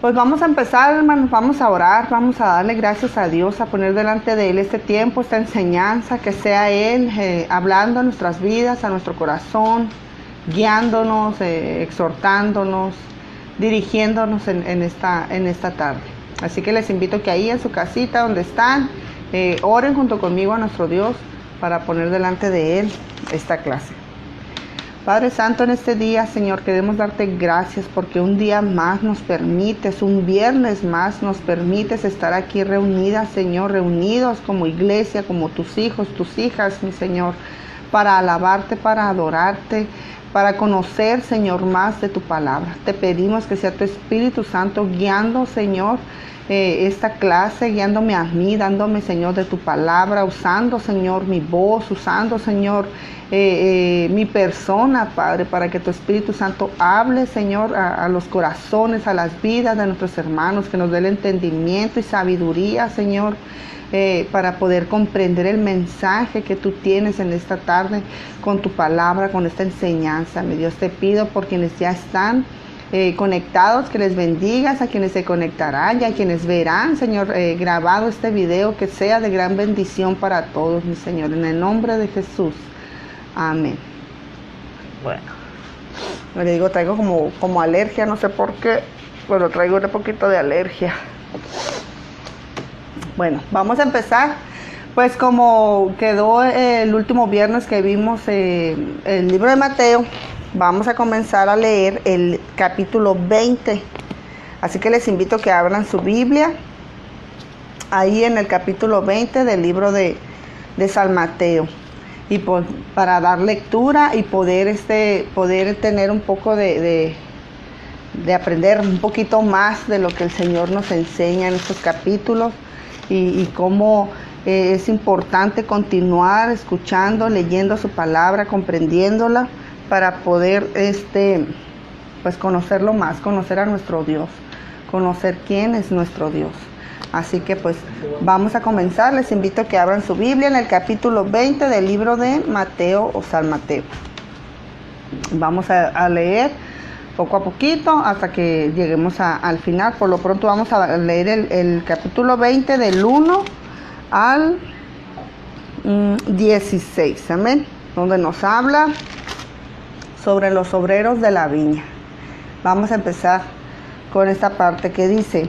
Pues vamos a empezar, hermanos, vamos a orar, vamos a darle gracias a Dios, a poner delante de Él este tiempo, esta enseñanza, que sea Él hablando a nuestras vidas, a nuestro corazón, guiándonos, exhortándonos, dirigiéndonos en esta tarde. Así que les invito que ahí en su casita donde están, oren junto conmigo a nuestro Dios para poner delante de Él esta clase. Padre Santo, en este día, Señor, queremos darte gracias porque un día más nos permites, un viernes más nos permites estar aquí reunidas, Señor, reunidos como iglesia, como tus hijos, tus hijas, mi Señor, para alabarte, para adorarte, para conocer, Señor, más de tu palabra. Te pedimos que sea tu Espíritu Santo guiando, Señor, esta clase, guiándome a mí, dándome, Señor, de tu palabra, usando, Señor, mi voz, usando, Señor, mi persona, Padre, para que tu Espíritu Santo hable, Señor, a los corazones, a las vidas de nuestros hermanos, que nos dé el entendimiento y sabiduría, Señor, para poder comprender el mensaje que tú tienes en esta tarde con tu palabra, con esta enseñanza. Mi Dios, te pido por quienes ya están conectados, que les bendigas, a quienes se conectarán y a quienes verán, Señor, grabado este video, que sea de gran bendición para todos, mi Señor, en el nombre de Jesús. Amén. Bueno, le digo, traigo como alergia, no sé por qué, pero traigo un poquito de alergia. Bueno, vamos a empezar. Pues como quedó el último viernes que vimos el libro de Mateo, vamos a comenzar a leer el capítulo 20. Así que les invito a que abran su Biblia ahí en el capítulo 20 del libro de San Mateo. Y para dar lectura y poder tener un poco de aprender un poquito más de lo que el Señor nos enseña en estos capítulos y cómo es importante continuar escuchando, leyendo su palabra, comprendiéndola para poder pues conocerlo más, conocer a nuestro Dios, conocer quién es nuestro Dios. Así que pues vamos a comenzar. Les invito a que abran su Biblia en el capítulo 20 del libro de Mateo o San Mateo. Vamos a leer poco a poquito hasta que lleguemos al final. Por lo pronto vamos a leer el capítulo 20 del 1 al 16, amén, donde nos habla sobre los obreros de la viña. Vamos a empezar con esta parte que dice: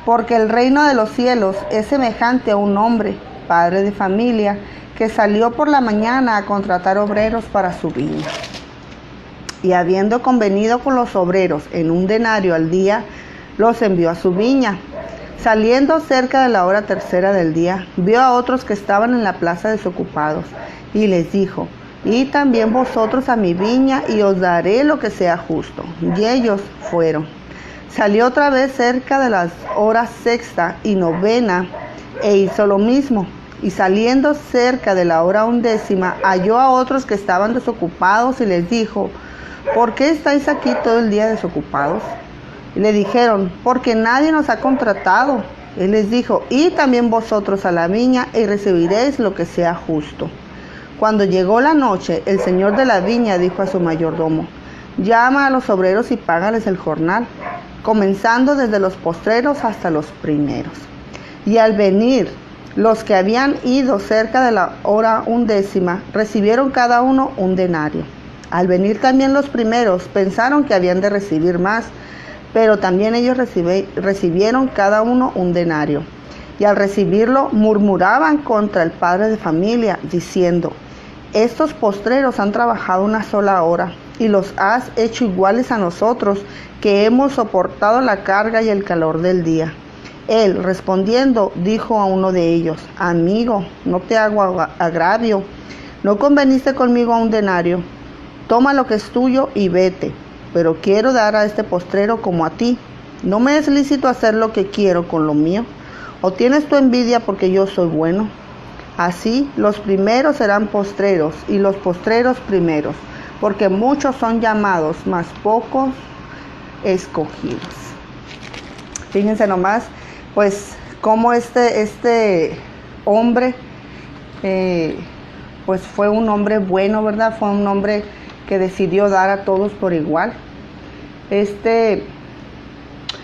porque el reino de los cielos es semejante a un hombre, padre de familia, que salió por la mañana a contratar obreros para su viña. Y habiendo convenido con los obreros en un denario al día, los envió a su viña. Saliendo cerca de la hora tercera del día, vio a otros que estaban en la plaza desocupados, y les dijo: id también vosotros a mi viña, y os daré lo que sea justo. Y ellos fueron. Salió otra vez cerca de las horas sexta y novena, e hizo lo mismo. Y saliendo cerca de la hora 11, halló a otros que estaban desocupados, y les dijo: ¿por qué estáis aquí todo el día desocupados? Y le dijeron: porque nadie nos ha contratado. Él les dijo: id también vosotros a la viña, y recibiréis lo que sea justo. Cuando llegó la noche, el señor de la viña dijo a su mayordomo: llama a los obreros y págales el jornal, comenzando desde los postreros hasta los primeros. Y al venir los que habían ido cerca de la hora 11, recibieron cada uno un denario. Al venir también los primeros, pensaron que habían de recibir más, pero también ellos recibieron cada uno un denario. Y al recibirlo murmuraban contra el padre de familia, diciendo: estos postreros han trabajado una sola hora, y los has hecho iguales a nosotros, que hemos soportado la carga y el calor del día. Él, respondiendo, dijo a uno de ellos: amigo, no te hago agravio, ¿no conveniste conmigo a un denario? Toma lo que es tuyo y vete, pero quiero dar a este postrero como a ti. ¿No me es lícito hacer lo que quiero con lo mío? ¿O tienes tu envidia porque yo soy bueno? Así los primeros serán postreros, y los postreros primeros, porque muchos son llamados, mas pocos escogidos. Fíjense nomás, pues, cómo este hombre, pues fue un hombre bueno, ¿verdad? Fue un hombre que decidió dar a todos por igual.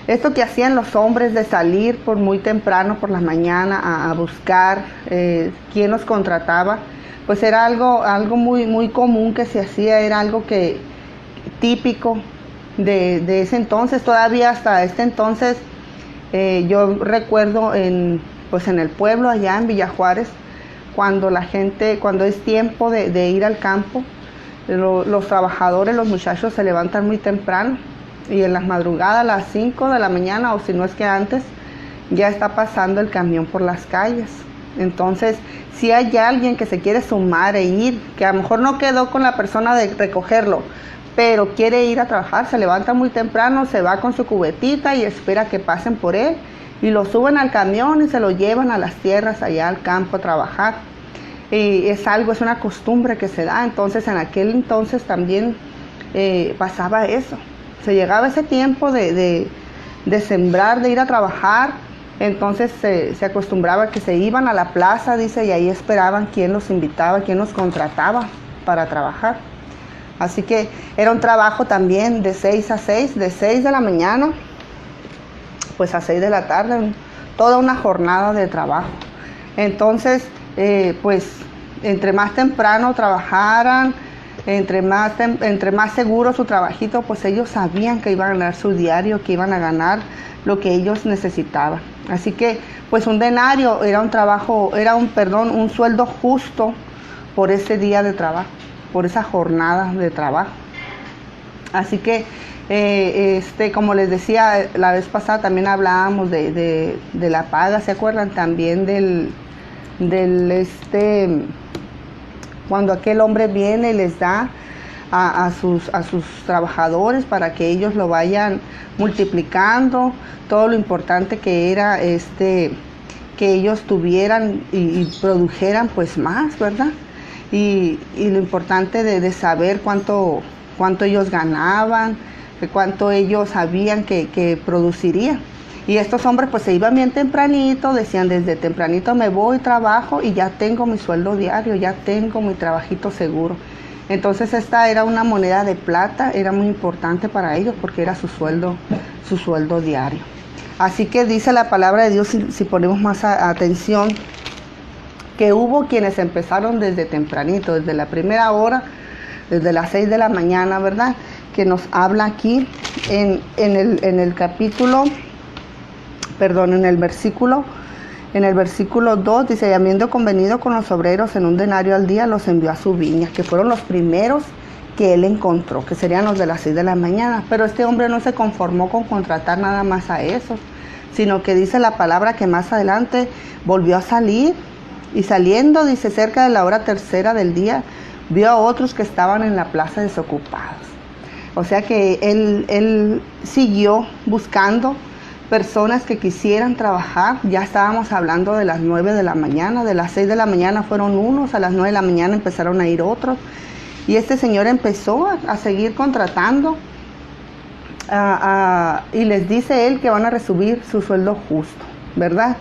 esto que hacían los hombres de salir por muy temprano por la mañana a buscar quién los contrataba, pues era algo muy común que se hacía, era algo que típico de ese entonces. Todavía hasta este entonces yo recuerdo pues en el pueblo allá en Villa Juárez, cuando es tiempo de ir al campo, los trabajadores, los muchachos se levantan muy temprano y en las madrugadas a las 5 de la mañana, o si no es que antes, ya está pasando el camión por las calles. Entonces, si hay alguien que se quiere sumar e ir, que a lo mejor no quedó con la persona de recogerlo, pero quiere ir a trabajar, se levanta muy temprano, se va con su cubetita y espera que pasen por él y lo suben al camión y se lo llevan a las tierras allá al campo a trabajar. Y es una costumbre que se da. Entonces en aquel entonces también pasaba eso. Se llegaba ese tiempo de sembrar, de ir a trabajar. Entonces se acostumbraba que se iban a la plaza, dice, y ahí esperaban quién los invitaba, quién los contrataba para trabajar. Así que era un trabajo también de 6 a 6, de 6 de la mañana, pues a 6 de la tarde, toda una jornada de trabajo. Entonces, pues entre más temprano trabajaran, entre más seguro su trabajito, pues ellos sabían que iban a ganar su diario, que iban a ganar lo que ellos necesitaban. Así que pues un denario era un sueldo justo por ese día de trabajo, por esa jornada de trabajo. Así que como les decía la vez pasada, también hablábamos de la paga. ¿Se acuerdan? También cuando aquel hombre viene y les da a sus trabajadores para que ellos lo vayan multiplicando, todo lo importante que era que ellos tuvieran y produjeran pues más, ¿verdad? Y lo importante de saber cuánto ellos ganaban, de cuánto ellos sabían que producirían. Y estos hombres pues se iban bien tempranito, decían desde tempranito me voy, trabajo y ya tengo mi sueldo diario, ya tengo mi trabajito seguro. Entonces esta era una moneda de plata, era muy importante para ellos porque era su sueldo diario. Así que dice la palabra de Dios, si ponemos más atención, que hubo quienes empezaron desde tempranito, desde la primera hora, desde las 6 de la mañana, ¿verdad? Que nos habla aquí en el versículo 2, dice, y habiendo convenido con los obreros en un denario al día, los envió a su viña, que fueron los primeros que él encontró, que serían los de las 6 de la mañana. Pero este hombre no se conformó con contratar nada más a esos, sino que dice la palabra que más adelante volvió a salir, y saliendo, dice, cerca de la hora tercera del día, vio a otros que estaban en la plaza desocupados. O sea que él siguió buscando personas que quisieran trabajar. Ya estábamos hablando de las 9 de la mañana, de las 6 de la mañana fueron unos, a las 9 de la mañana empezaron a ir otros. Y este señor empezó a seguir contratando y les dice él que van a recibir su sueldo justo, ¿verdad?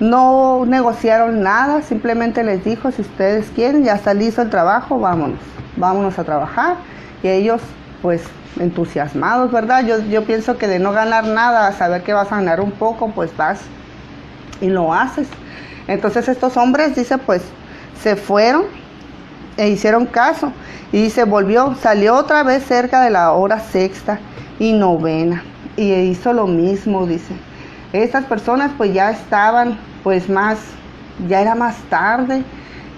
No negociaron nada, simplemente les dijo, si ustedes quieren, ya está listo el trabajo, vámonos a trabajar. Y ellos pues entusiasmados, ¿verdad? Yo pienso que de no ganar nada, a saber que vas a ganar un poco, pues vas y lo haces. Entonces estos hombres, dice, pues se fueron e hicieron caso. Y dice, salió otra vez cerca de la hora sexta y novena y hizo lo mismo, dice. Estas personas pues ya estaban pues ya era más tarde,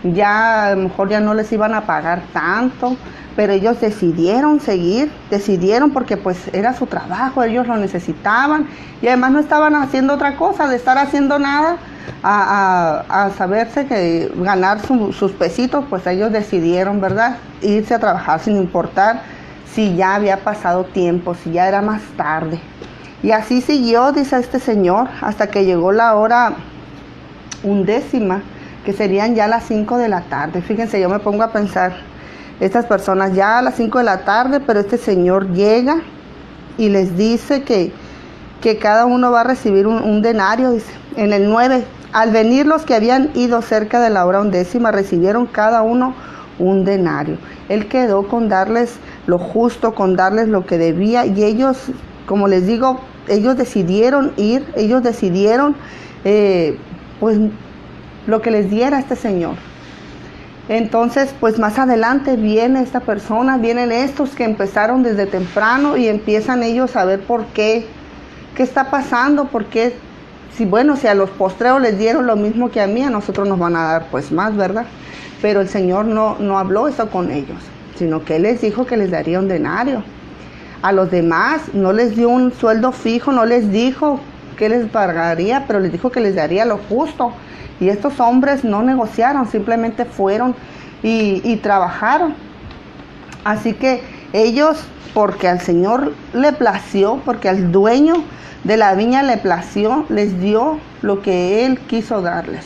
ya a lo mejor ya no les iban a pagar tanto, pero ellos decidieron seguir, porque pues era su trabajo, ellos lo necesitaban y además no estaban haciendo otra cosa de estar haciendo nada, a saberse que ganar sus pesitos, pues ellos decidieron, ¿verdad?, irse a trabajar sin importar si ya había pasado tiempo, si ya era más tarde. Y así siguió, dice este señor, hasta que llegó la hora 11, que serían ya las 5 de la tarde. Fíjense, yo me pongo a pensar, estas personas ya a las 5 de la tarde, pero este señor llega y les dice que cada uno va a recibir un denario, dice. En el 9, al venir los que habían ido cerca de la hora 11, recibieron cada uno un denario. Él quedó con darles lo justo, con darles lo que debía, y ellos, como les digo, ellos decidieron ir, ellos decidieron pues lo que les diera este Señor. Entonces, pues más adelante viene esta persona, vienen estos que empezaron desde temprano y empiezan ellos a ver por qué está pasando, por qué, si a los postreros les dieron lo mismo que a mí, a nosotros nos van a dar pues más, ¿verdad? Pero el Señor no habló eso con ellos, sino que Él les dijo que les daría un denario. A los demás no les dio un sueldo fijo, no les dijo que les pagaría, pero les dijo que les daría lo justo. Y estos hombres no negociaron, simplemente fueron y trabajaron. Así que ellos, porque al Señor le plació, porque al dueño de la viña le plació, les dio lo que Él quiso darles.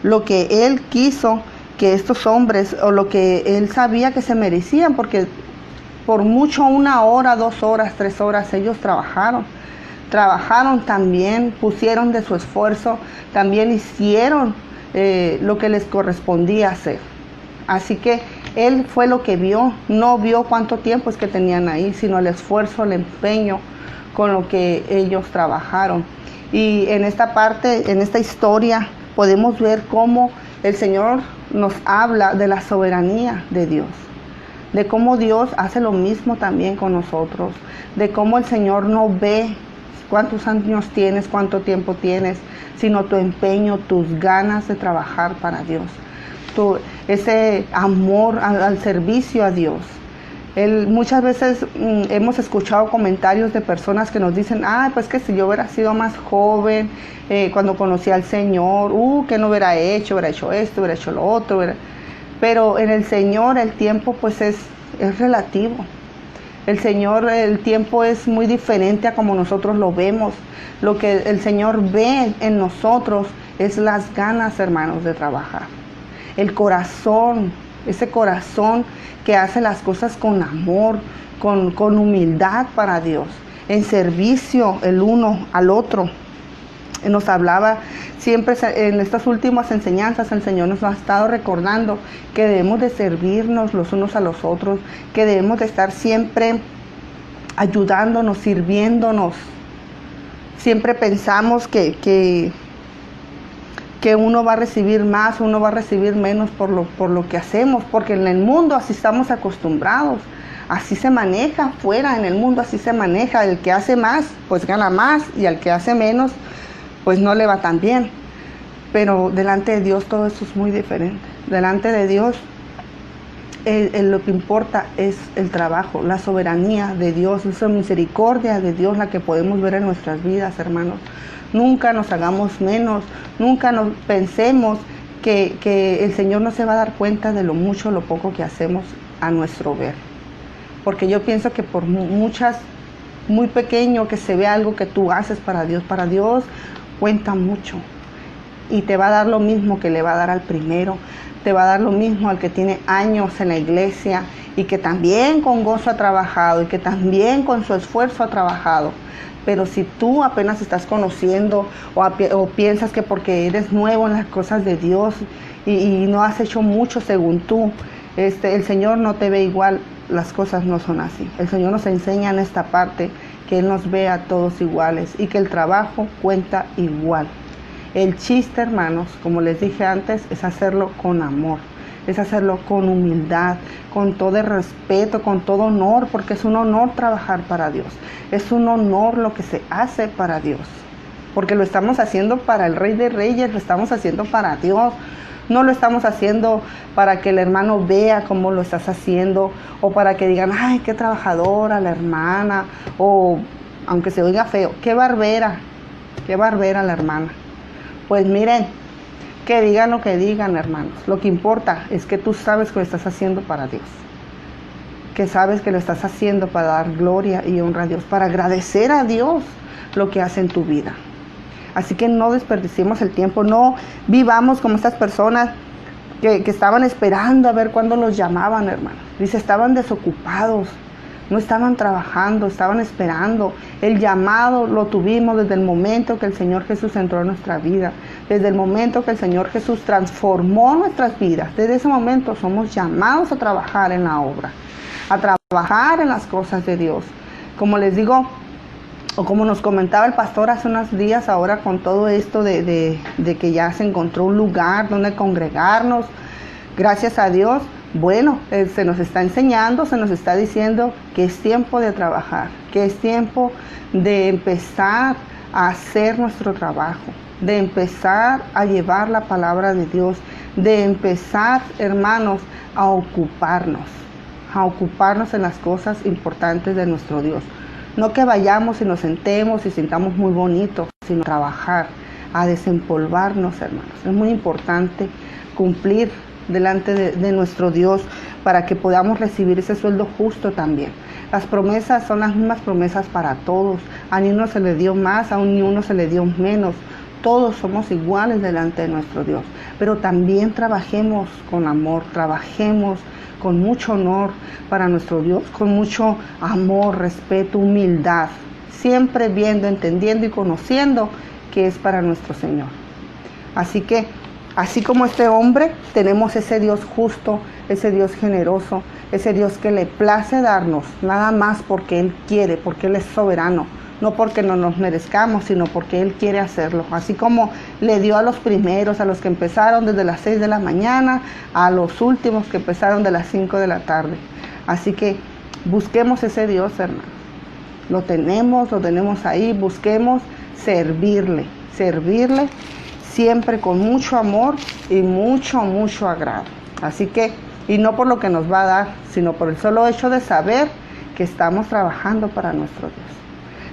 Lo que Él quiso que estos hombres, o lo que Él sabía que se merecían, porque por mucho 1 hora, 2 horas, 3 horas ellos trabajaron también, pusieron de su esfuerzo, también hicieron lo que les correspondía hacer. Así que Él fue lo que vio, no vio cuánto tiempo es que tenían ahí, sino el esfuerzo, el empeño con lo que ellos trabajaron. Y en esta parte, en esta historia, podemos ver cómo el Señor nos habla de la soberanía de Dios, de cómo Dios hace lo mismo también con nosotros, de cómo el Señor no ve cuántos años tienes, cuánto tiempo tienes, sino tu empeño, tus ganas de trabajar para Dios, ese amor al servicio a Dios. Muchas veces hemos escuchado comentarios de personas que nos dicen, pues que si yo hubiera sido más joven, cuando conocí al Señor, que no hubiera hecho esto, hubiera hecho lo otro. Pero en el Señor el tiempo pues es relativo. El Señor, el tiempo es muy diferente a como nosotros lo vemos. Lo que el Señor ve en nosotros es las ganas, hermanos, de trabajar. El corazón, ese corazón que hace las cosas con amor, con humildad para Dios, en servicio el uno al otro. Nos hablaba siempre en estas últimas enseñanzas, el Señor nos ha estado recordando que debemos de servirnos los unos a los otros, que debemos de estar siempre ayudándonos, sirviéndonos. Siempre pensamos que uno va a recibir más, uno va a recibir menos por lo que hacemos, porque en el mundo así estamos acostumbrados. Así se maneja fuera, en el mundo así se maneja. El que hace más, pues gana más, y al que hace menos, pues no le va tan bien. Pero delante de Dios todo eso es muy diferente. Delante de Dios lo que importa es el trabajo, la soberanía de Dios, esa misericordia de Dios, la que podemos ver en nuestras vidas, hermanos. Nunca nos hagamos menos, nunca nos pensemos que el Señor no se va a dar cuenta de lo mucho o lo poco que hacemos a nuestro ver. Porque yo pienso que por muy pequeño que se vea algo que tú haces para Dios cuenta mucho. Y te va a dar lo mismo que le va a dar al primero, te va a dar lo mismo al que tiene años en la iglesia y que también con gozo ha trabajado y que también con su esfuerzo ha trabajado. Pero si tú apenas estás conociendo o piensas que porque eres nuevo en las cosas de Dios y no has hecho mucho según tú, el Señor no te ve igual, las cosas no son así. El Señor nos enseña en esta parte que Él nos ve a todos iguales y que el trabajo cuenta igual. El chiste, hermanos, como les dije antes, es hacerlo con amor, es hacerlo con humildad, con todo el respeto, con todo honor, porque es un honor trabajar para Dios. Es un honor lo que se hace para Dios, porque lo estamos haciendo para el Rey de Reyes, lo estamos haciendo para Dios. No lo estamos haciendo para que el hermano vea cómo lo estás haciendo, o para que digan, ay, qué trabajadora la hermana, o aunque se oiga feo, qué barbera la hermana. Pues miren, que digan lo que digan, hermanos. Lo que importa es que tú sabes que lo estás haciendo para Dios. Que sabes que lo estás haciendo para dar gloria y honra a Dios, para agradecer a Dios lo que hace en tu vida. Así que no desperdiciemos el tiempo, no vivamos como estas personas que estaban esperando a ver cuándo los llamaban, hermanos. Dice, estaban desocupados, no estaban trabajando, estaban esperando. El llamado lo tuvimos desde el momento que el Señor Jesús entró en nuestra vida, desde el momento que el Señor Jesús transformó nuestras vidas. Desde ese momento somos llamados a trabajar en la obra, a trabajar en las cosas de Dios. Como les digo, O como nos comentaba el pastor hace unos días, ahora con todo esto de que ya se encontró un lugar donde congregarnos, gracias a Dios, bueno, se nos está enseñando, se nos está diciendo que es tiempo de trabajar, que es tiempo de empezar a hacer nuestro trabajo, de empezar a llevar la palabra de Dios, de empezar, hermanos, a ocuparnos en las cosas importantes de nuestro Dios. No que vayamos y nos sentemos y sintamos muy bonito, sino trabajar, a desempolvarnos, hermanos. Es muy importante cumplir delante de nuestro Dios para que podamos recibir ese sueldo justo también. Las promesas son las mismas promesas para todos. A ni uno se le dio más, a ni uno se le dio menos. Todos somos iguales delante de nuestro Dios. Pero también trabajemos con amor, trabajemos con mucho honor para nuestro Dios, con mucho amor, respeto, humildad, siempre viendo, entendiendo y conociendo que es para nuestro Señor. Así que, así como este hombre, tenemos ese Dios justo, ese Dios generoso, ese Dios que le place darnos, nada más porque Él quiere, porque Él es soberano, no porque no nos merezcamos, sino porque Él quiere hacerlo. Así como le dio a los primeros, a los que empezaron desde las 6 de la mañana, a los últimos que empezaron de las 5 de la tarde. Así que busquemos ese Dios, hermano. Lo tenemos ahí, busquemos servirle siempre con mucho amor y mucho agrado. Así que, y no por lo que nos va a dar, sino por el solo hecho de saber que estamos trabajando para nuestro Dios.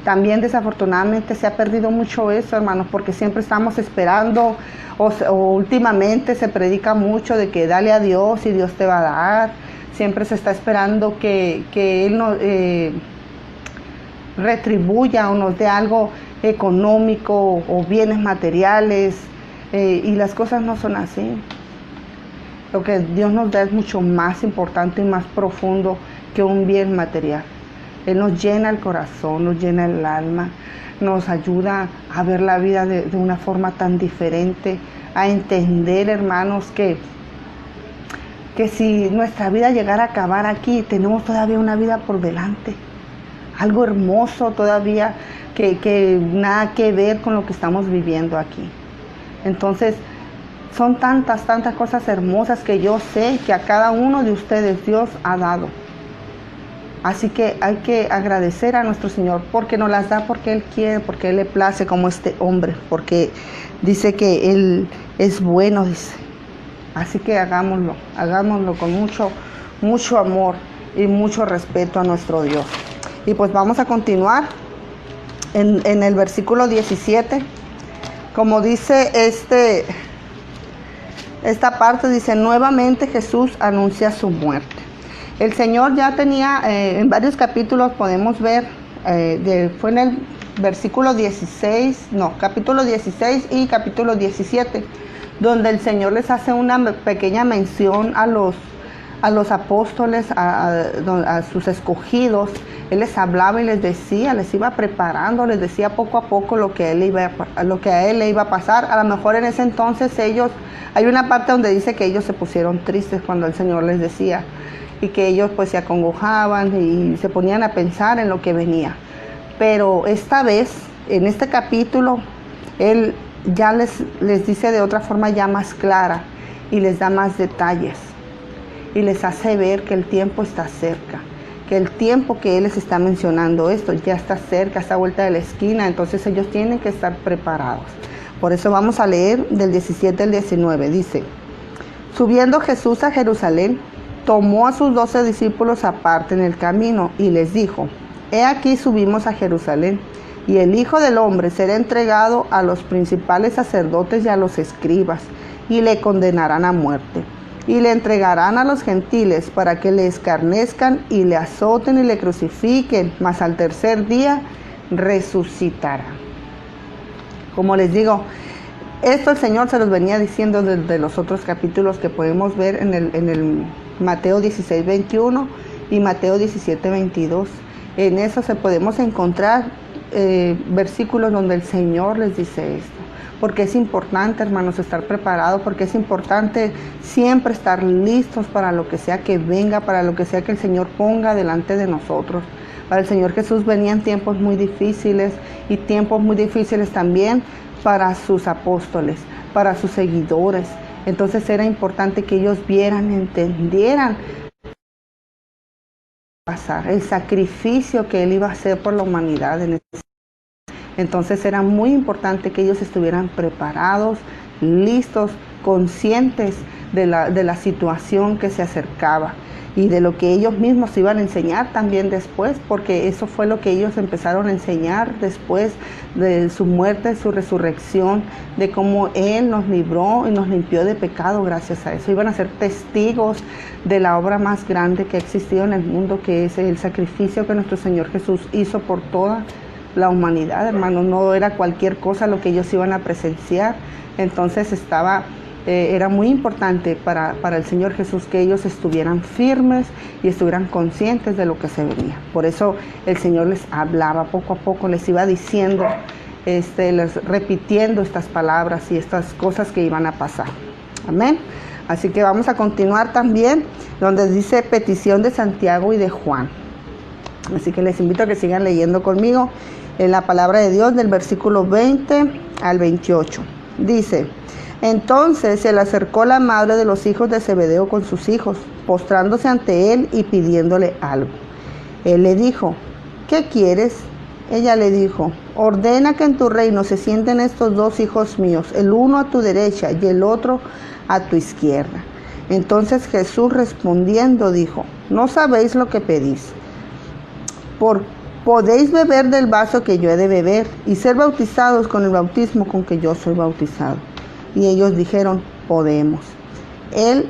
También desafortunadamente se ha perdido mucho eso, hermanos, porque siempre estamos esperando, o últimamente se predica mucho de que dale a Dios y Dios te va a dar. Siempre se está esperando que Él nos retribuya o nos dé algo económico o bienes materiales, y las cosas no son así. Lo que Dios nos da es mucho más importante y más profundo que un bien material. Él nos llena el corazón, nos llena el alma, nos ayuda a ver la vida de una forma tan diferente, a entender, hermanos, que si nuestra vida llegara a acabar aquí, tenemos todavía una vida por delante, algo hermoso todavía que nada que ver con lo que estamos viviendo aquí. Entonces, son tantas cosas hermosas que yo sé que a cada uno de ustedes Dios ha dado. Así que hay que agradecer a nuestro Señor porque nos las da, porque Él quiere, porque Él le place, como este hombre, porque dice que Él es bueno, dice. Así que hagámoslo con mucho amor y mucho respeto a nuestro Dios. Y pues vamos a continuar en el versículo 17. Como dice esta parte, dice: nuevamente Jesús anuncia su muerte. El Señor ya tenía, en varios capítulos podemos ver, fue en el capítulo 16 y capítulo 17, donde el Señor les hace una pequeña mención a los apóstoles, a sus escogidos. Él les hablaba y les decía, les iba preparando, les decía poco a poco lo que a él le iba a pasar. A lo mejor en ese entonces hay una parte donde dice que ellos se pusieron tristes cuando el Señor les decía, y que ellos pues se acongojaban y se ponían a pensar en lo que venía. Pero esta vez, en este capítulo, Él ya les dice de otra forma ya más clara y les da más detalles y les hace ver que el tiempo está cerca, que el tiempo que Él les está mencionando esto ya está cerca, está a vuelta de la esquina. Entonces ellos tienen que estar preparados. Por eso vamos a leer del 17 al 19. Dice: subiendo Jesús a Jerusalén, tomó a sus 12 discípulos aparte en el camino y les dijo: he aquí subimos a Jerusalén, y el Hijo del Hombre será entregado a los principales sacerdotes y a los escribas, y le condenarán a muerte, y le entregarán a los gentiles para que le escarnezcan y le azoten y le crucifiquen, mas al tercer día resucitará. Como les digo, esto el Señor se los venía diciendo desde los otros capítulos que podemos ver en el Mateo 16, 21 y Mateo 17, 22. En eso podemos encontrar versículos donde el Señor les dice esto. Porque es importante, hermanos, estar preparados, porque es importante siempre estar listos para lo que sea que venga, para lo que sea que el Señor ponga delante de nosotros. Para el Señor Jesús venían tiempos muy difíciles y tiempos muy difíciles también para sus apóstoles, para sus seguidores. Entonces era importante que ellos vieran, entendieran pasar, el sacrificio que Él iba a hacer por la humanidad. Entonces era muy importante que ellos estuvieran preparados, listos, conscientes de la situación que se acercaba y de lo que ellos mismos iban a enseñar también después, porque eso fue lo que ellos empezaron a enseñar después de su muerte, su resurrección, de cómo Él nos libró y nos limpió de pecado gracias a eso. Iban a ser testigos de la obra más grande que ha existido en el mundo, que es el sacrificio que nuestro Señor Jesús hizo por toda la humanidad, hermanos. No era cualquier cosa lo que ellos iban a presenciar. Entonces era muy importante para el Señor Jesús que ellos estuvieran firmes y estuvieran conscientes de lo que se venía. Por eso el Señor les hablaba poco a poco, les iba diciendo, les repitiendo estas palabras y estas cosas que iban a pasar. Amén. Así que vamos a continuar también donde dice petición de Santiago y de Juan. Así que les invito a que sigan leyendo conmigo en la palabra de Dios del versículo 20 al 28. Dice: entonces se le acercó la madre de los hijos de Zebedeo con sus hijos, postrándose ante él y pidiéndole algo. Él le dijo: ¿qué quieres? Ella le dijo: ordena que en tu reino se sienten estos dos hijos míos, el uno a tu derecha y el otro a tu izquierda. Entonces Jesús respondiendo dijo: no sabéis lo que pedís. Podéis beber del vaso que yo he de beber y ser bautizados con el bautismo con que yo soy bautizado. Y ellos dijeron: podemos. Él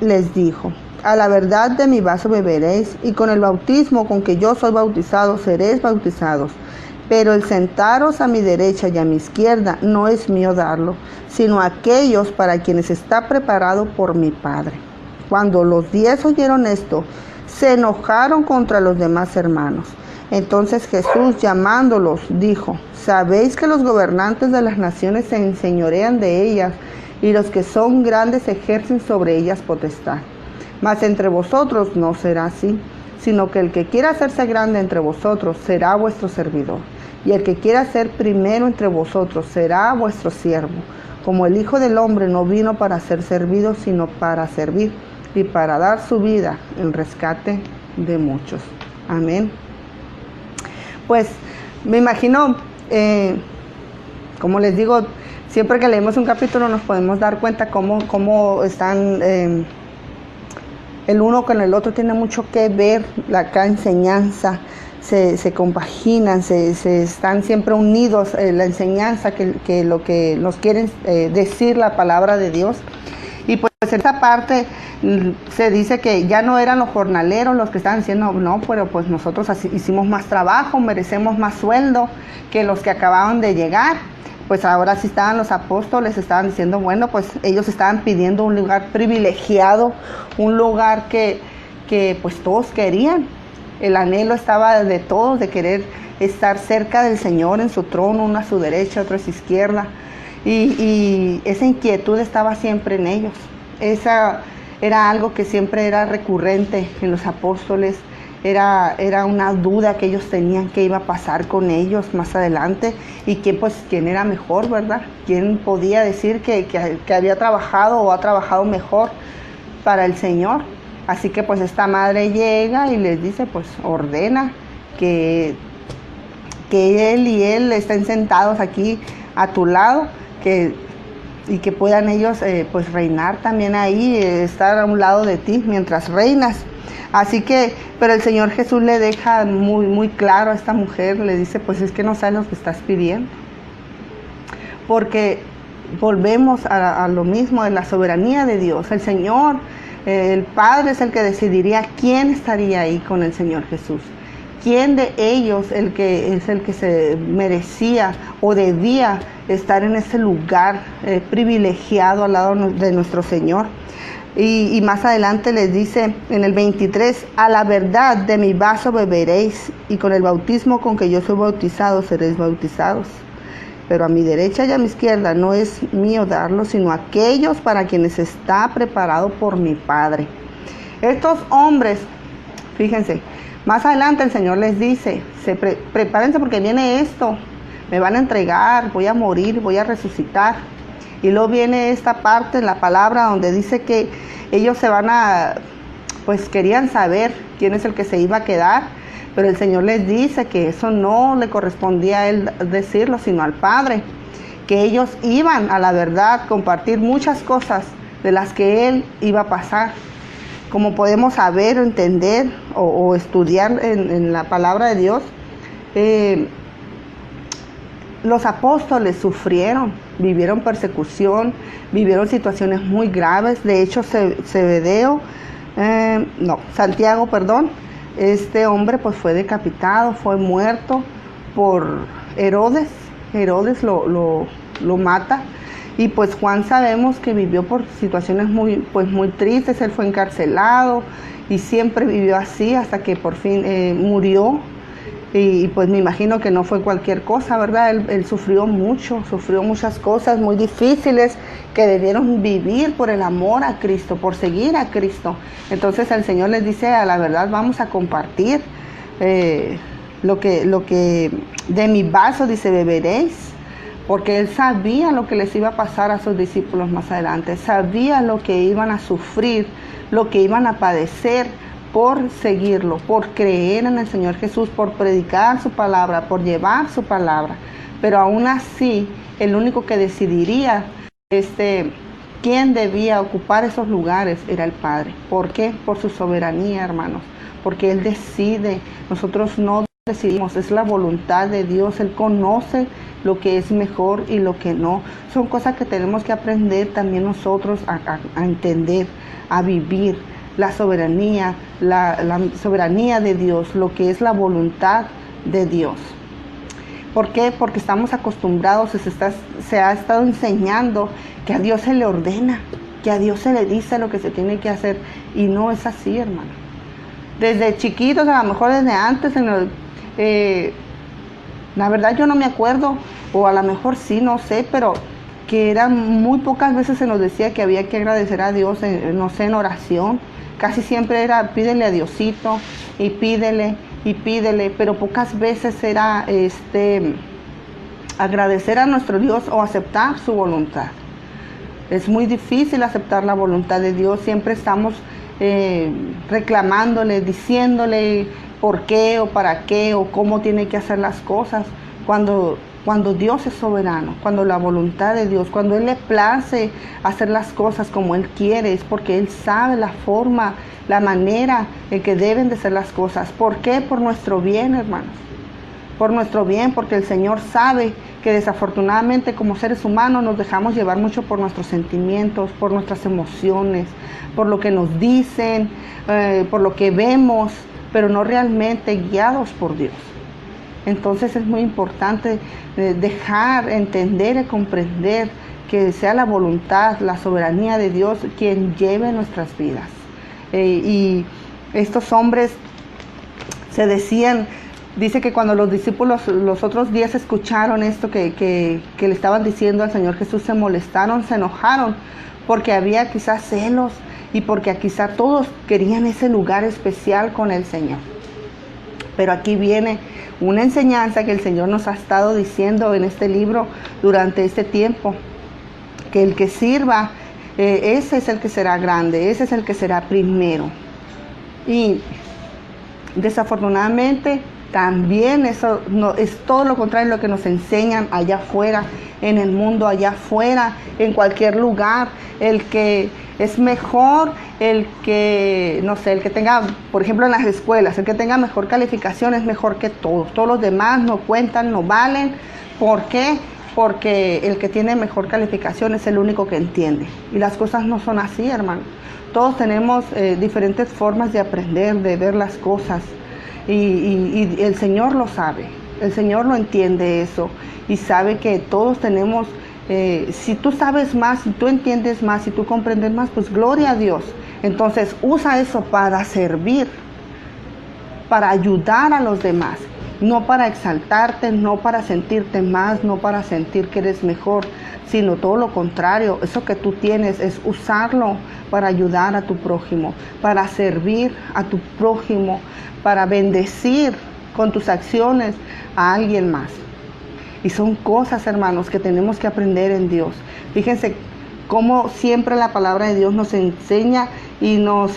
les dijo: a la verdad de mi vaso beberéis, y con el bautismo con que yo soy bautizado seréis bautizados. Pero el sentaros a mi derecha y a mi izquierda no es mío darlo, sino aquellos para quienes está preparado por mi Padre. Cuando los 10 oyeron esto, se enojaron contra los demás hermanos. Entonces Jesús, llamándolos, dijo: ¿sabéis que los gobernantes de las naciones se enseñorean de ellas, y los que son grandes ejercen sobre ellas potestad? Mas entre vosotros no será así, sino que el que quiera hacerse grande entre vosotros será vuestro servidor, y el que quiera ser primero entre vosotros será vuestro siervo. Como el Hijo del Hombre no vino para ser servido, sino para servir, y para dar su vida en rescate de muchos. Amén. Pues me imagino, como les digo, siempre que leemos un capítulo nos podemos dar cuenta cómo están, el uno con el otro tiene mucho que ver, cada enseñanza, se compaginan, se están siempre unidos, la enseñanza, que lo que nos quieren decir la palabra de Dios. Y pues en esta parte se dice que ya no eran los jornaleros los que estaban diciendo: no, pero pues nosotros hicimos más trabajo, merecemos más sueldo que los que acababan de llegar. Pues ahora sí estaban los apóstoles, estaban diciendo, bueno, pues ellos estaban pidiendo un lugar privilegiado, un lugar que pues todos querían. El anhelo estaba de todos, de querer estar cerca del Señor en su trono, uno a su derecha, otro a su izquierda. Y esa inquietud estaba siempre en ellos. Esa era algo que siempre era recurrente en los apóstoles. Era una duda que ellos tenían, qué iba a pasar con ellos más adelante, y quién era mejor, ¿verdad? ¿Quién podía decir que había trabajado o ha trabajado mejor para el Señor? Así que pues esta madre llega y les dice: pues ordena que él y él estén sentados aquí a tu lado, y que puedan ellos pues reinar también ahí, estar a un lado de ti mientras reinas. Así que, pero el Señor Jesús le deja muy, muy claro a esta mujer, le dice: pues es que no sabes lo que estás pidiendo. Porque volvemos a lo mismo, de la soberanía de Dios. El Señor, el Padre es el que decidiría quién estaría ahí con el Señor Jesús. ¿Quién de ellos es el que se merecía o debía estar en ese lugar privilegiado al lado de nuestro Señor? Y más adelante les dice en el 23: a la verdad de mi vaso beberéis, y con el bautismo con que yo soy bautizado seréis bautizados. Pero a mi derecha y a mi izquierda no es mío darlo, sino aquellos para quienes está preparado por mi Padre. Estos hombres, fíjense, Más adelante el Señor les dice, prepárense porque viene esto, me van a entregar, voy a morir, voy a resucitar. Y luego viene esta parte en la palabra donde dice que ellos pues querían saber quién es el que se iba a quedar, pero el Señor les dice que eso no le correspondía a Él decirlo, sino al Padre, que ellos iban a la verdad compartir muchas cosas de las que Él iba a pasar. Como podemos saber, entender o estudiar en la palabra de Dios, los apóstoles sufrieron, vivieron persecución, vivieron situaciones muy graves. De hecho, Santiago, este hombre pues fue decapitado, fue muerto por Herodes. Herodes lo mata. Y pues Juan sabemos que vivió por situaciones muy tristes. Él fue encarcelado y siempre vivió así hasta que por fin murió. Y pues me imagino que no fue cualquier cosa, ¿verdad? Él sufrió muchas cosas muy difíciles que debieron vivir por el amor a Cristo, por seguir a Cristo. Entonces el Señor les dice, a la verdad vamos a compartir lo que de mi vaso, dice, beberéis. Porque Él sabía lo que les iba a pasar a sus discípulos más adelante, sabía lo que iban a sufrir, lo que iban a padecer por seguirlo, por creer en el Señor Jesús, por predicar su palabra, por llevar su palabra. Pero aún así, el único que decidiría quién debía ocupar esos lugares era el Padre. ¿Por qué? Por su soberanía, hermanos. Porque Él decide, nosotros no decidimos, es la voluntad de Dios. Él conoce lo que es mejor y lo que no. Son cosas que tenemos que aprender también nosotros a entender, a vivir. La soberanía, la soberanía de Dios, lo que es la voluntad de Dios. ¿Por qué? Porque estamos acostumbrados, se ha estado enseñando que a Dios se le ordena, que a Dios se le dice lo que se tiene que hacer, y no es así, hermano. Desde chiquitos, a lo mejor desde antes, la verdad yo no me acuerdo, o a lo mejor sí, no sé, pero que eran muy pocas veces se nos decía que había que agradecer a Dios, no sé, en oración. Casi siempre era pídele a Diosito y pídele, pero pocas veces era agradecer a nuestro Dios o aceptar su voluntad. Es muy difícil aceptar la voluntad de Dios, siempre estamos reclamándole, diciéndole por qué o para qué o cómo tiene que hacer las cosas, cuando Dios es soberano, cuando la voluntad de Dios, cuando Él le place hacer las cosas como Él quiere, es porque Él sabe la forma, la manera en que deben de ser las cosas. ¿Por qué? Por nuestro bien, hermanos. Por nuestro bien, porque el Señor sabe que desafortunadamente como seres humanos nos dejamos llevar mucho por nuestros sentimientos, por nuestras emociones, por lo que nos dicen, por lo que vemos, pero no realmente guiados por Dios. Entonces es muy importante dejar, entender y comprender que sea la voluntad, la soberanía de Dios quien lleve nuestras vidas. Y estos hombres se decían, dice que cuando los discípulos los otros días escucharon esto que le estaban diciendo al Señor Jesús, se molestaron, se enojaron, porque había quizás celos y porque quizá todos querían ese lugar especial con el Señor. Pero aquí viene una enseñanza que el Señor nos ha estado diciendo en este libro durante este tiempo, que el que sirva, ese es el que será grande, ese es el que será primero. Y desafortunadamente también eso no, es todo lo contrario de lo que nos enseñan allá afuera, en el mundo, allá afuera, en cualquier lugar. El que es mejor, el que, no sé, el que tenga, por ejemplo en las escuelas, el que tenga mejor calificación es mejor que todos. Todos los demás no cuentan, no valen. ¿Por qué? Porque el que tiene mejor calificación es el único que entiende. Y las cosas no son así, hermano. Todos tenemos diferentes formas de aprender, de ver las cosas. Y el Señor lo sabe, el Señor lo entiende eso y sabe que todos tenemos, si tú sabes más, si tú entiendes más, si tú comprendes más, pues gloria a Dios. Entonces usa eso para servir, para ayudar a los demás, no para exaltarte, no para sentirte más, no para sentir que eres mejor, sino todo lo contrario. Eso que tú tienes es usarlo para ayudar a tu prójimo, para servir a tu prójimo, para bendecir con tus acciones a alguien más. Y son cosas, hermanos, que tenemos que aprender en Dios. Fíjense cómo siempre la palabra de Dios nos enseña y nos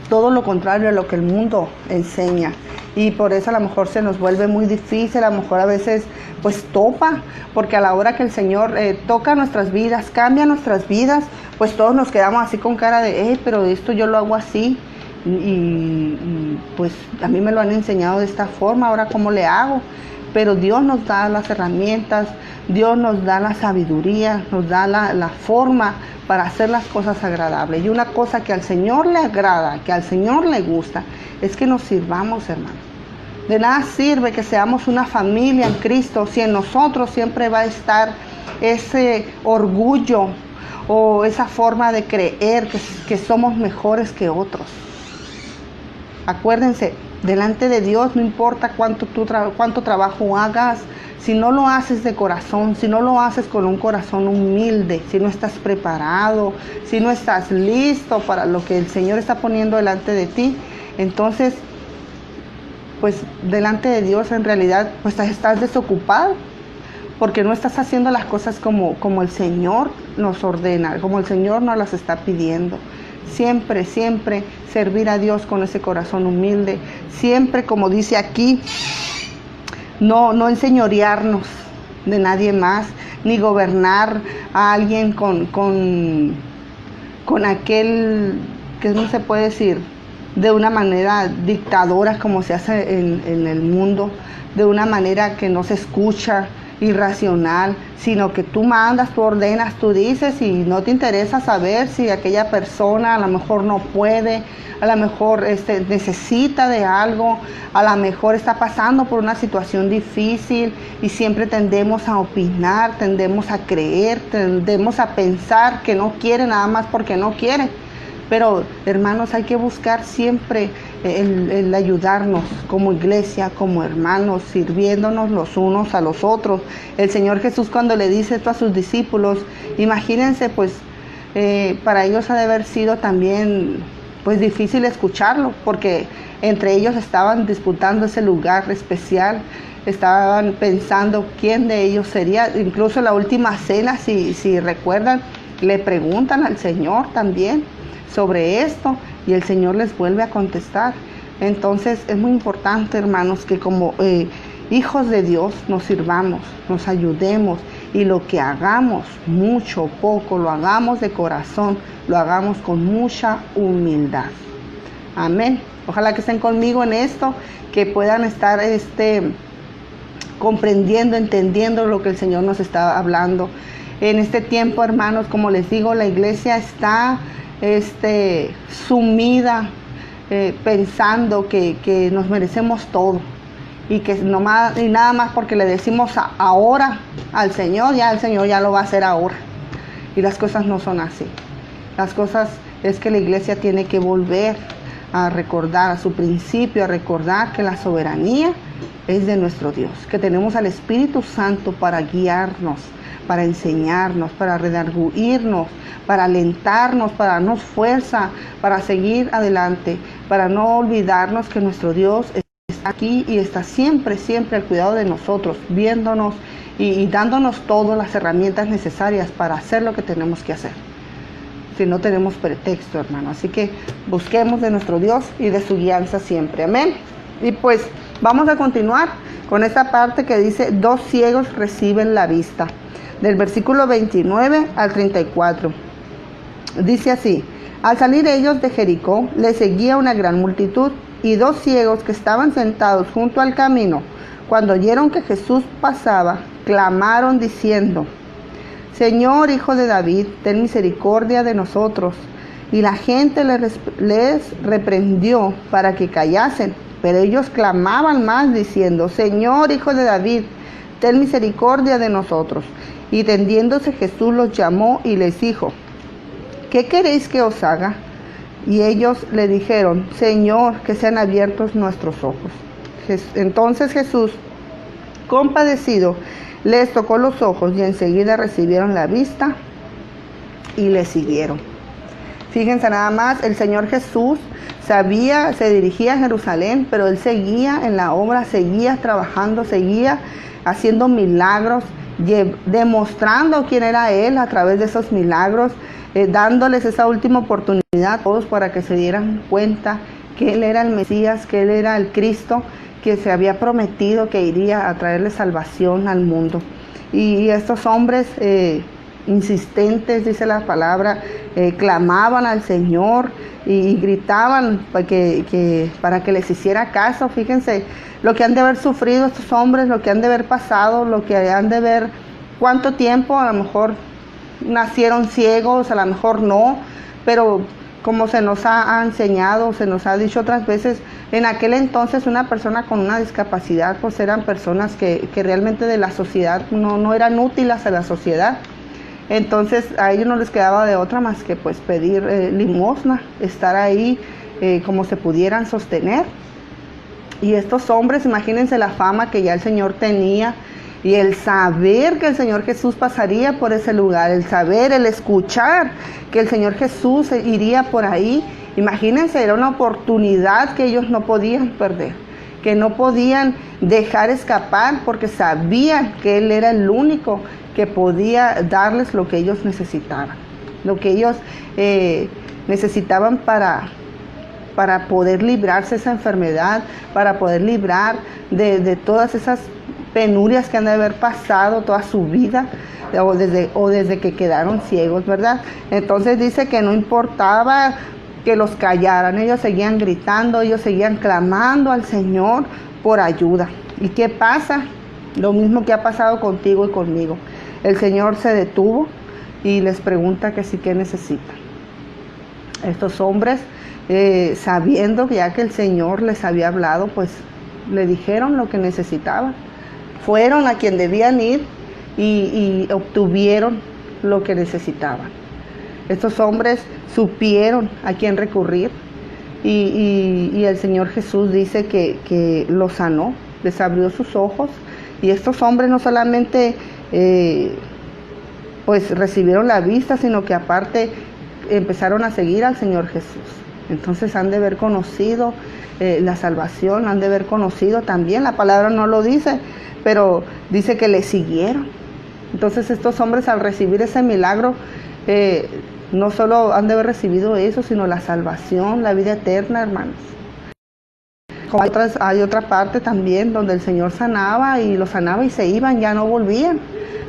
todo lo contrario a lo que el mundo enseña. Y por eso a lo mejor se nos vuelve muy difícil, a lo mejor a veces pues topa, porque a la hora que el Señor toca nuestras vidas, cambia nuestras vidas, pues todos nos quedamos así con cara de, pero esto yo lo hago así, y pues a mí me lo han enseñado de esta forma, ahora ¿cómo le hago? Pero Dios nos da las herramientas, Dios nos da la sabiduría, nos da la forma para hacer las cosas agradables. Y una cosa que al Señor le agrada, que al Señor le gusta, es que nos sirvamos, hermanos. De nada sirve que seamos una familia en Cristo si en nosotros siempre va a estar ese orgullo o esa forma de creer que somos mejores que otros. Acuérdense, delante de Dios no importa cuánto trabajo hagas, si no lo haces de corazón, si no lo haces con un corazón humilde, si no estás preparado, si no estás listo para lo que el Señor está poniendo delante de ti, entonces, pues delante de Dios en realidad pues estás desocupado, porque no estás haciendo las cosas como el Señor nos ordena, como el Señor nos las está pidiendo. Siempre, siempre servir a Dios con ese corazón humilde. Siempre, como dice aquí, no enseñorearnos de nadie más, ni gobernar a alguien con aquel, que no se puede decir, de una manera dictadora como se hace en el mundo, de una manera que no se escucha, irracional, sino que tú mandas, tú ordenas, tú dices, y no te interesa saber si aquella persona a lo mejor no puede, a lo mejor necesita de algo, a lo mejor está pasando por una situación difícil, y siempre tendemos a opinar, tendemos a creer, tendemos a pensar que no quiere nada más porque no quiere. Pero, hermanos, hay que buscar siempre el ayudarnos como iglesia, como hermanos, sirviéndonos los unos a los otros. El Señor Jesús, cuando le dice esto a sus discípulos, imagínense, pues, para ellos ha de haber sido también pues difícil escucharlo, porque entre ellos estaban disputando ese lugar especial, estaban pensando quién de ellos sería. Incluso en la última cena, si recuerdan, le preguntan al Señor también sobre esto, y el Señor les vuelve a contestar. Entonces es muy importante, hermanos, que como hijos de Dios nos sirvamos, nos ayudemos, y lo que hagamos, mucho o poco, lo hagamos de corazón, lo hagamos con mucha humildad. Amén. Ojalá que estén conmigo en esto, que puedan estar comprendiendo, entendiendo lo que el Señor nos está hablando. En este tiempo, hermanos, como les digo, la iglesia está sumida pensando que nos merecemos todo, y que y nada más porque le decimos ahora al Señor, ya el Señor ya lo va a hacer ahora. Y las cosas no son así. Las cosas es que la iglesia tiene que volver a recordar a su principio, a recordar que la soberanía es de nuestro Dios, que tenemos al Espíritu Santo para guiarnos, para enseñarnos, para redarguirnos, para alentarnos, para darnos fuerza, para seguir adelante, para no olvidarnos que nuestro Dios está aquí y está siempre, siempre al cuidado de nosotros, viéndonos y dándonos todas las herramientas necesarias para hacer lo que tenemos que hacer. Si no tenemos pretexto, hermano. Así que busquemos de nuestro Dios y de su guianza siempre. Amén. Y pues vamos a continuar con esta parte que dice: 2 ciegos reciben la vista. Del versículo 29 al 34. Dice así: al salir ellos de Jericó, les seguía una gran multitud, y 2 ciegos que estaban sentados junto al camino, cuando oyeron que Jesús pasaba, clamaron diciendo: Señor, Hijo de David, ten misericordia de nosotros. Y la gente les reprendió para que callasen, pero ellos clamaban más diciendo: Señor, Hijo de David, ten misericordia de nosotros. Y tendiéndose Jesús los llamó y les dijo: ¿qué queréis que os haga? Y ellos le dijeron: Señor, que sean abiertos nuestros ojos. Entonces Jesús, compadecido, les tocó los ojos y enseguida recibieron la vista y le siguieron. Fíjense nada más, el Señor Jesús sabía, se dirigía a Jerusalén, pero Él seguía en la obra, seguía trabajando, seguía haciendo milagros, demostrando quién era Él a través de esos milagros, dándoles esa última oportunidad a todos para que se dieran cuenta que Él era el Mesías, que Él era el Cristo, que se había prometido que iría a traerle salvación al mundo. Y estos hombres insistentes, dice la palabra, clamaban al Señor y gritaban para que les hiciera caso. Fíjense lo que han de haber sufrido estos hombres, lo que han de haber pasado, lo que han de ver, cuánto tiempo, a lo mejor nacieron ciegos, a lo mejor no, pero como se nos ha enseñado, se nos ha dicho otras veces, en aquel entonces una persona con una discapacidad pues eran personas que realmente de la sociedad no eran útiles a la sociedad. Entonces a ellos no les quedaba de otra más que pues pedir limosna, estar ahí como se pudieran sostener. Y estos hombres, imagínense la fama que ya el Señor tenía y el saber que el Señor Jesús pasaría por ese lugar, el saber, el escuchar que el Señor Jesús iría por ahí. Imagínense, era una oportunidad que ellos no podían perder, que no podían dejar escapar porque sabían que Él era el único que podía darles lo que ellos necesitaban, lo que ellos necesitaban para poder librarse de esa enfermedad, para poder librar de todas esas penurias que han de haber pasado toda su vida, o desde que quedaron ciegos, ¿verdad? Entonces dice que no importaba que los callaran, ellos seguían gritando, ellos seguían clamando al Señor por ayuda. ¿Y qué pasa? Lo mismo que ha pasado contigo y conmigo. El Señor se detuvo y les pregunta que sí, ¿qué necesitan? Estos hombres, sabiendo ya que el Señor les había hablado, pues le dijeron lo que necesitaban. Fueron a quien debían ir y obtuvieron lo que necesitaban. Estos hombres supieron a quién recurrir y el Señor Jesús dice que los sanó, les abrió sus ojos, y estos hombres no solamente pues recibieron la vista, sino que aparte empezaron a seguir al Señor Jesús. Entonces han de haber conocido la salvación, han de haber conocido también, la palabra no lo dice, pero dice que le siguieron. Entonces estos hombres, al recibir ese milagro, no solo han de haber recibido eso, sino la salvación, la vida eterna, hermanos. Hay otra parte también donde el Señor sanaba y los sanaba y se iban, ya no volvían.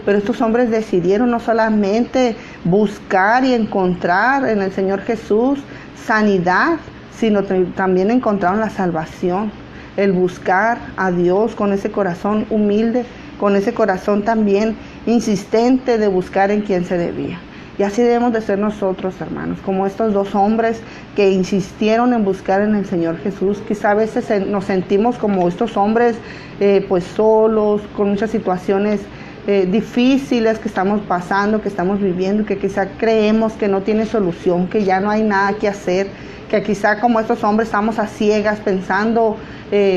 Pero estos hombres decidieron no solamente buscar y encontrar en el Señor Jesús sanidad, sino también encontraron la salvación. El buscar a Dios con ese corazón humilde, con ese corazón también insistente de buscar en quien se debía. Y así debemos de ser nosotros, hermanos, como estos dos hombres que insistieron en buscar en el Señor Jesús. Quizá a veces nos sentimos como estos hombres pues solos, con muchas situaciones difíciles que estamos pasando, que estamos viviendo, que quizá creemos que no tiene solución, que ya no hay nada que hacer, que quizá como estos hombres estamos a ciegas pensando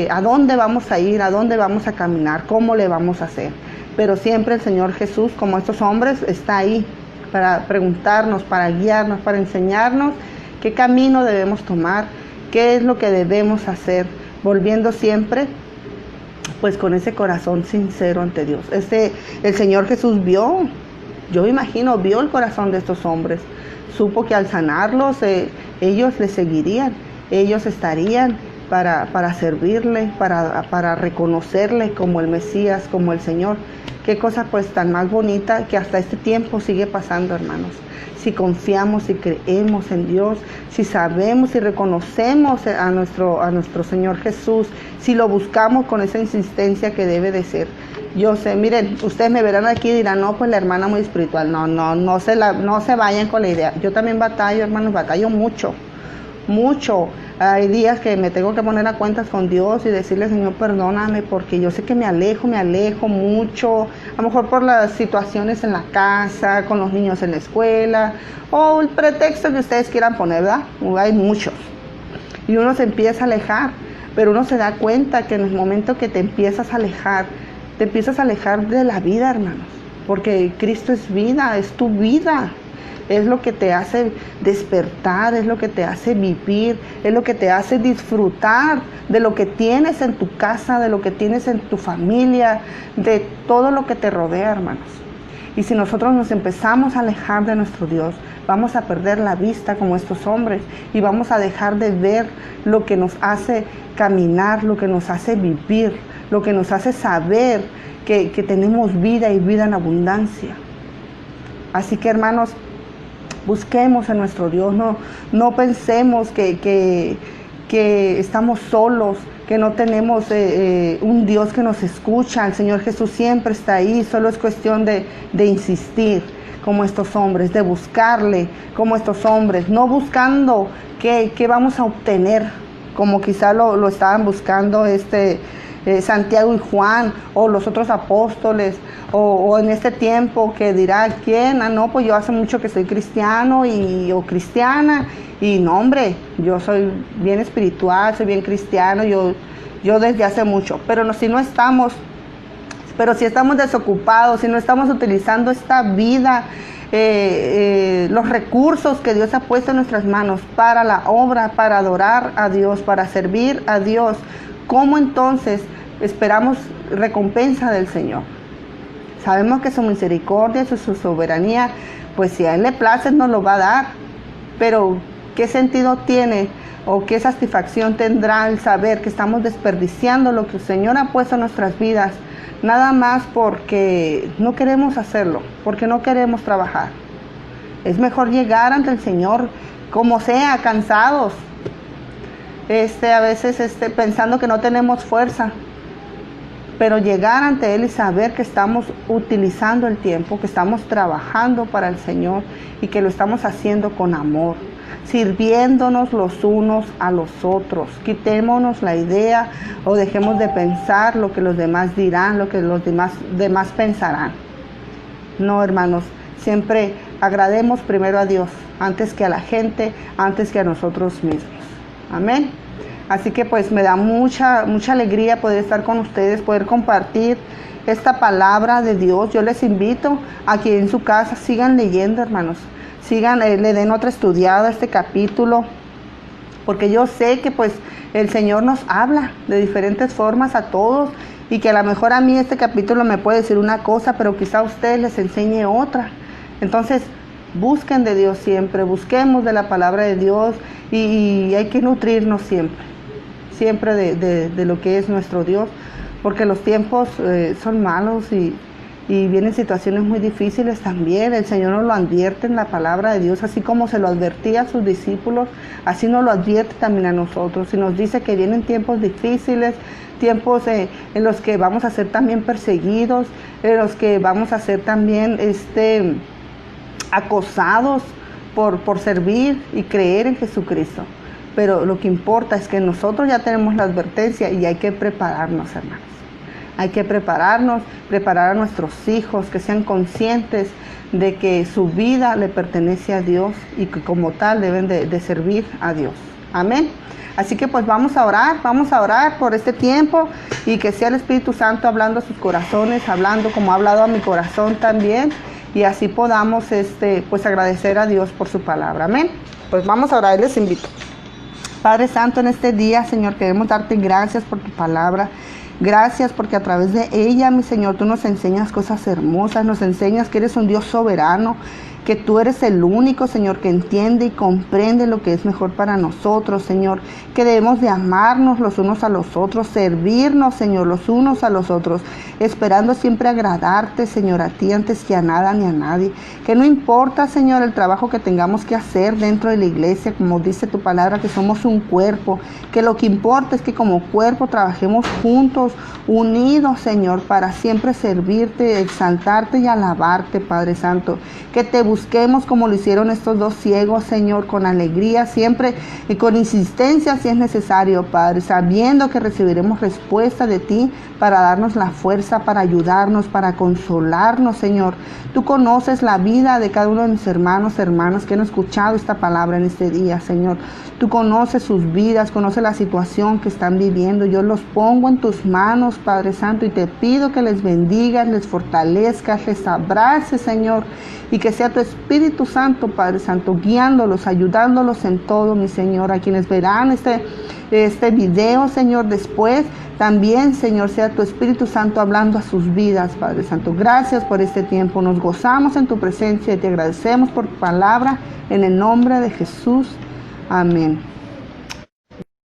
a dónde vamos a ir, a dónde vamos a caminar, cómo le vamos a hacer. Pero siempre el Señor Jesús, como estos hombres, está ahí para preguntarnos, para guiarnos, para enseñarnos qué camino debemos tomar, qué es lo que debemos hacer, volviendo siempre pues con ese corazón sincero ante Dios. El Señor Jesús vio, yo me imagino, vio el corazón de estos hombres, supo que al sanarlos ellos le seguirían, ellos estarían para servirle, para reconocerle como el Mesías, como el Señor. Qué cosa pues tan más bonita que hasta este tiempo sigue pasando, hermanos. Si confiamos y creemos en Dios, si sabemos y reconocemos a nuestro Señor Jesús, si lo buscamos con esa insistencia que debe de ser. Yo sé, miren, ustedes me verán aquí y dirán, no, pues la hermana muy espiritual. No se vayan con la idea. Yo también batallo, hermanos, batallo mucho. Hay días que me tengo que poner a cuentas con Dios y decirle, Señor, perdóname, porque yo sé que me alejo mucho, a lo mejor por las situaciones en la casa, con los niños en la escuela, o el pretexto que ustedes quieran poner, ¿verdad? Hay muchos. Y uno se empieza a alejar, pero uno se da cuenta que en el momento que te empiezas a alejar de la vida, hermanos, porque Cristo es vida, es tu vida. Es lo que te hace despertar, es lo que te hace vivir, es lo que te hace disfrutar de lo que tienes en tu casa, de lo que tienes en tu familia, de todo lo que te rodea, hermanos. Y si nosotros nos empezamos a alejar de nuestro Dios, vamos a perder la vista como estos hombres y vamos a dejar de ver lo que nos hace caminar, lo que nos hace vivir, lo que nos hace saber que tenemos vida y vida en abundancia. Así que, hermanos, busquemos en nuestro Dios, no pensemos que estamos solos, que no tenemos un Dios que nos escucha. El Señor Jesús siempre está ahí, solo es cuestión de insistir como estos hombres, de buscarle como estos hombres, no buscando qué vamos a obtener, como quizá lo estaban buscando Santiago y Juan o los otros apóstoles, o en este tiempo que dirá quién, no, pues yo hace mucho que soy cristiano o cristiana, y no, hombre, yo soy bien espiritual, soy bien cristiano, yo desde hace mucho, pero si estamos desocupados, si no estamos utilizando esta vida, los recursos que Dios ha puesto en nuestras manos para la obra, para adorar a Dios, para servir a Dios, ¿cómo entonces esperamos recompensa del Señor? Sabemos que su misericordia, su soberanía, pues si a Él le place nos lo va a dar, pero ¿qué sentido tiene o qué satisfacción tendrá el saber que estamos desperdiciando lo que el Señor ha puesto en nuestras vidas, nada más porque no queremos hacerlo, porque no queremos trabajar? Es mejor llegar ante el Señor como sea, cansados, a veces pensando que no tenemos fuerza, pero llegar ante Él y saber que estamos utilizando el tiempo, que estamos trabajando para el Señor y que lo estamos haciendo con amor, sirviéndonos los unos a los otros. Quitémonos la idea o dejemos de pensar lo que los demás dirán, lo que los demás pensarán. No, hermanos, siempre agrademos primero a Dios, antes que a la gente, antes que a nosotros mismos. Amén. Así que pues me da mucha alegría poder estar con ustedes, poder compartir esta palabra de Dios. Yo les invito a que en su casa sigan leyendo, hermanos. Le den otra estudiada a este capítulo, porque yo sé que pues el Señor nos habla de diferentes formas a todos, y que a lo mejor a mí este capítulo me puede decir una cosa, pero quizá a ustedes les enseñe otra. Entonces, busquen de Dios siempre, busquemos de la palabra de Dios, y hay que nutrirnos siempre de lo que es nuestro Dios, porque los tiempos son malos y vienen situaciones muy difíciles también. El Señor nos lo advierte en la palabra de Dios, así como se lo advertía a sus discípulos, así nos lo advierte también a nosotros, y nos dice que vienen tiempos difíciles, tiempos en los que vamos a ser también perseguidos, en los que vamos a ser también acosados por servir y creer en Jesucristo. Pero lo que importa es que nosotros ya tenemos la advertencia y hay que prepararnos, hermanos. Hay que preparar a nuestros hijos, que sean conscientes de que su vida le pertenece a Dios y que como tal deben de servir a Dios. Amén. Así que pues vamos a orar por este tiempo, y que sea el Espíritu Santo hablando a sus corazones, hablando como ha hablado a mi corazón también, y así podamos pues agradecer a Dios por su palabra. Amén. Pues vamos a orar, les invito. Padre Santo, en este día, Señor, queremos darte gracias por tu palabra. Gracias porque a través de ella, mi Señor, tú nos enseñas cosas hermosas, nos enseñas que eres un Dios soberano, que tú eres el único, Señor, que entiende y comprende lo que es mejor para nosotros, Señor, que debemos de amarnos los unos a los otros, servirnos, Señor, los unos a los otros, esperando siempre agradarte, Señor, a ti antes que a nada ni a nadie. Que no importa, Señor, el trabajo que tengamos que hacer dentro de la iglesia, como dice tu palabra, que somos un cuerpo, que lo que importa es que como cuerpo trabajemos juntos juntos, unidos, Señor, para siempre servirte, exaltarte y alabarte, Padre Santo. Que te busquemos como lo hicieron estos dos ciegos, Señor, con alegría siempre y con insistencia si es necesario, Padre, sabiendo que recibiremos respuesta de ti para darnos la fuerza, para ayudarnos, para consolarnos, Señor. Tú conoces la vida de cada uno de mis hermanos, hermanas que han escuchado esta palabra en este día, Señor. Tú conoces sus vidas, conoces la situación que están viviendo. Yo los pongo en tus manos, Padre Santo, y te pido que les bendigas, les fortalezcas, les abraces, Señor, y que sea tu Espíritu Santo, Padre Santo, guiándolos, ayudándolos en todo, mi Señor. A quienes verán este video, Señor, después también, Señor, sea tu Espíritu Santo hablando a sus vidas, Padre Santo. Gracias por este tiempo. Nos gozamos en tu presencia y te agradecemos por tu palabra en el nombre de Jesús. Amén.